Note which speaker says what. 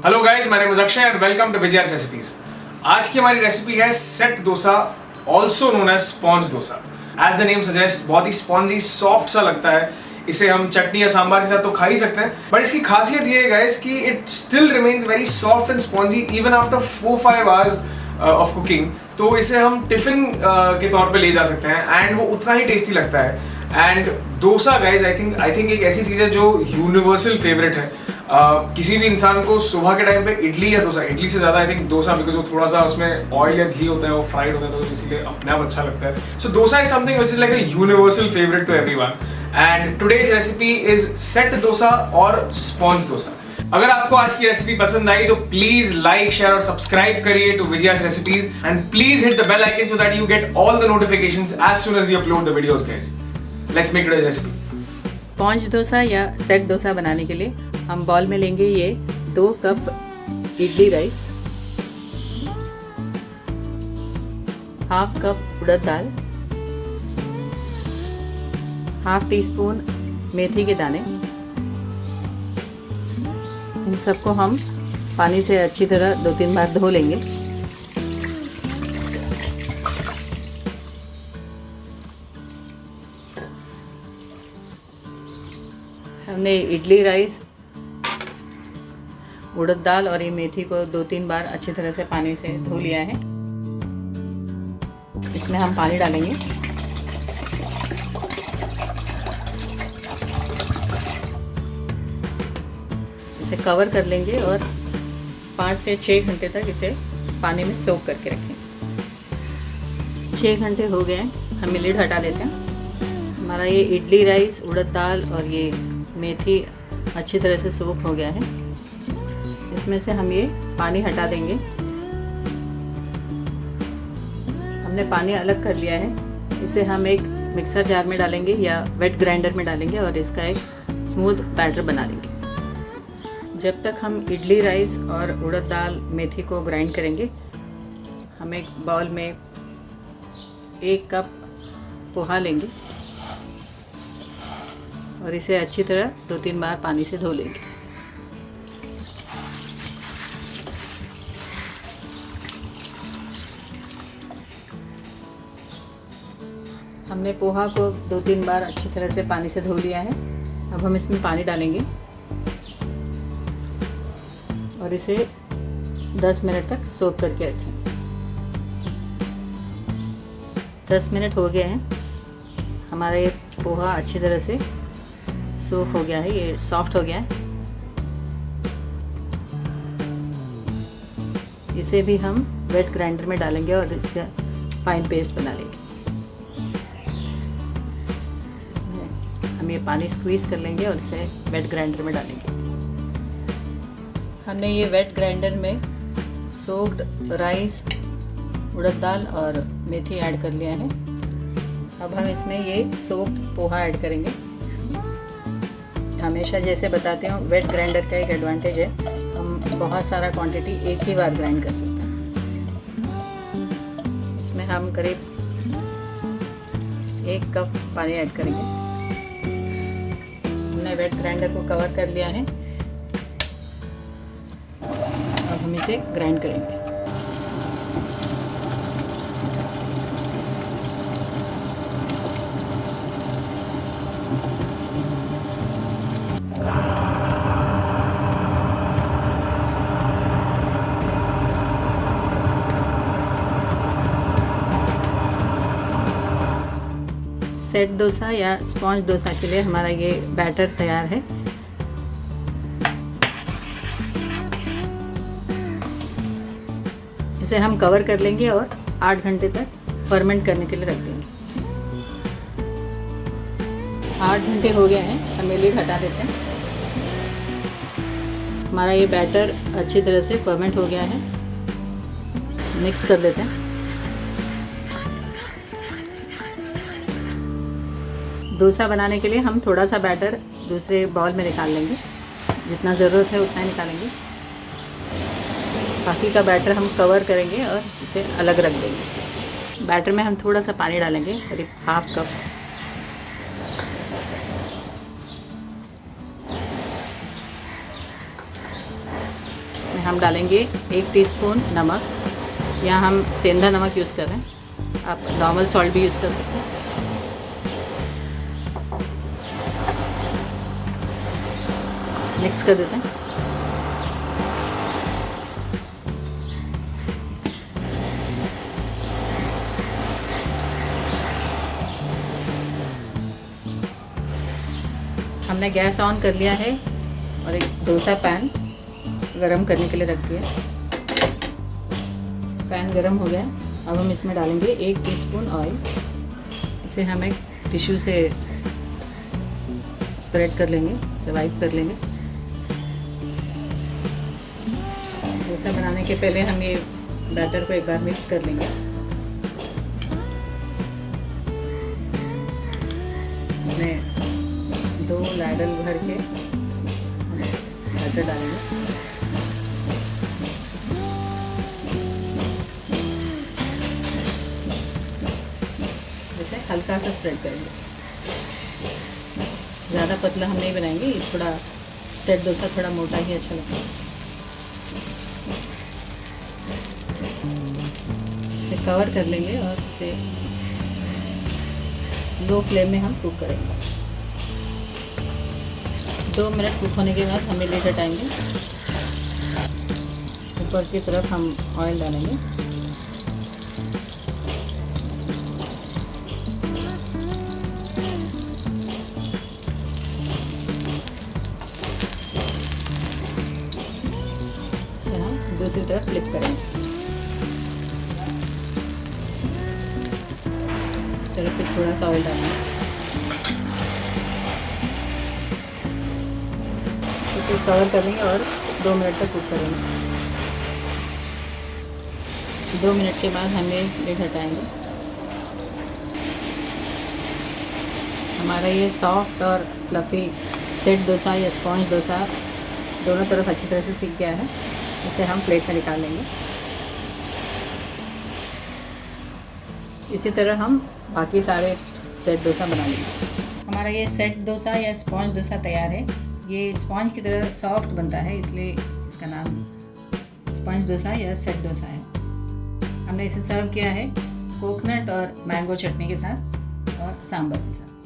Speaker 1: Hello guys, my name is Akshay and welcome to Vijaya's recipes. आज की हमारी रेसिपी है set dosa, also known as sponge dosa. As the name suggest, बहुत ही spongy soft सा लगता है। इसे हम चटनी या सांबार के साथ तो खा ही सकते हैं, बट इसकी खासियत ये है गाइस कि it still remains very soft and spongy even after 4-5 hours of cooking. तो इसे हम टिफिन के तौर पे ले जा सकते हैं एंड वो उतना ही टेस्टी लगता है। And dosa guys I think एक ऐसी चीज़ है जो यूनिवर्सल फेवरेट है। किसी भी इंसान को सुबह के टाइम पे इडली या डोसा, इडली से ज़्यादा आई थिंक डोसा, बिकॉज वो थोड़ा सा उसमें ऑयल या घी होता है, वो फ्राइड होता है, तो इसीलिए अपने आप अच्छा लगता है। So dosa is something which is like a universal favourite to everyone. And today's recipe is set dosa और स्पॉन्ज डोसा। अगर आपको आज की रेसिपी पसंद आई तो प्लीज लाइक, शेयर और सब्सक्राइब करिए to Vijaya's recipes and please hit the bell icon so that you get all the notifications as soon as we upload the videos guys. Let's make today's recipe.
Speaker 2: Sponge dosa या set dosa बनाने के लिए हम bowl में लेंगे ये 2 cup idli rice, half cup उड़द दाल, हाफ टी स्पून मेथी के दाने। इन सबको हम पानी से अच्छी तरह 2-3 बार धो लेंगे। हमने इडली राइस, उड़द दाल और ये मेथी को 2-3 बार अच्छी तरह से पानी से धो लिया है। इसमें हम पानी डालेंगे। इसे कवर कर लेंगे और 5 से 6 घंटे तक इसे पानी में सोक करके रखें। 6 घंटे हो गए हैं, हम लिड हटा देते हैं। हमारा ये इडली राइस, उड़द दाल और ये मेथी अच्छी तरह से सोक हो गया है। इसमें से हम ये पानी हटा देंगे। हमने पानी अलग कर लिया है। इसे हम एक मिक्सर जार में डालेंगे या वेट ग्राइंडर में डालेंगे और इसका एक स्मूथ बैटर बना लेंगे। जब तक हम इडली राइस और उड़द दाल मेथी को ग्राइंड करेंगे, हम एक बाउल में 1 कप पोहा लेंगे और इसे अच्छी तरह 2-3 बार पानी से धो लेंगे। हमने पोहा को 2-3 बार अच्छी तरह से पानी से धो लिया है। अब हम इसमें पानी डालेंगे और इसे 10 मिनट तक सोक करके रखें। 10 मिनट हो गए हैं। हमारा ये पोहा अच्छी तरह से सोक हो गया है, ये सॉफ्ट हो गया है। इसे भी हम वेट ग्राइंडर में डालेंगे और इसे फाइन पेस्ट बना लेंगे। इसमें हम ये पानी स्क्वीज कर लेंगे और इसे वेट ग्राइंडर में डालेंगे। हमने ये वेट ग्राइंडर में सोक्ड राइस, उड़द दाल और मेथी ऐड कर लिया है। अब हम इसमें ये सोक्ड पोहा ऐड करेंगे। हमेशा जैसे बताते हूँ, वेट ग्राइंडर का एक एडवांटेज है, हम बहुत सारा क्वांटिटी एक ही बार ग्राइंड कर सकते हैं। इसमें हम करीब 1 कप पानी ऐड करेंगे। हमने वेट ग्राइंडर को कवर कर लिया है। अब हम इसे ग्राइंड करेंगे। सेट डोसा या स्पॉन्ज डोसा के लिए हमारा ये बैटर तैयार है। इसे हम कवर कर लेंगे और 8 घंटे तक फर्मेंट करने के लिए रख देंगे। 8 घंटे हो गए हैं, हम लिड हटा देते हैं। हमारा ये बैटर अच्छी तरह से फर्मेंट हो गया है। मिक्स कर देते हैं। डोसा बनाने के लिए हम थोड़ा सा बैटर दूसरे बाउल में निकाल लेंगे। जितना ज़रूरत है उतना निकालेंगे। बाकी का बैटर हम कवर करेंगे और इसे अलग रख देंगे। बैटर में हम थोड़ा सा पानी डालेंगे, करीब 1/2 कप। हम डालेंगे 1 टीस्पून नमक। यहाँ हम सेंधा नमक यूज़ कर रहे हैं, आप नॉर्मल सॉल्ट भी यूज़ कर सकते हैं। मिक्स कर देते हैं। हमने गैस ऑन कर लिया है और एक डोसा पैन गरम करने के लिए रख दिया। पैन गरम हो गया। अब हम इसमें डालेंगे 1 टीस्पून ऑयल। इसे हम एक टिश्यू से स्प्रेड कर लेंगे, इसे वाइप कर लेंगे। डोसा बनाने के पहले हम ये बैटर को एक बार मिक्स कर लेंगे। इसमें 2 लैडल भर के बैटर डालेंगे। इसे हल्का सा स्प्रेड करेंगे, ज़्यादा पतला हम नहीं बनाएंगे। थोड़ा सेट डोसा थोड़ा मोटा ही अच्छा लगता है। इसे कवर कर लेंगे और इसे लो फ्लेम में हम कुक करेंगे। 2 मिनट कुक होने के बाद हम लिड हटाएंगे। ऊपर की तरफ हम ऑयल डालेंगे। इसे हम दूसरी तरफ फ्लिप करेंगे। इस तरफ पे थोड़ा सा ऑयल डालेंगे। इसे कवर कर लेंगे और 2 मिनट तक कुक करेंगे। 2 मिनट के बाद हमें लिड हटाएंगे। हमारा ये सॉफ्ट और फ्लफी सेट डोसा या स्पॉन्ज डोसा दोनों तरफ अच्छी तरह से सीख गया है। इसे हम प्लेट में निकाल लेंगे। इसी तरह हम बाकी सारे सेट डोसा बना लेंगे। हमारा ये सेट डोसा या स्पॉन्ज डोसा तैयार है। ये स्पॉन्ज की तरह सॉफ्ट बनता है, इसलिए इसका नाम स्पॉन्ज डोसा या सेट डोसा है। हमने इसे सर्व किया है कोकोनट और मैंगो चटनी के साथ और सांभर के साथ।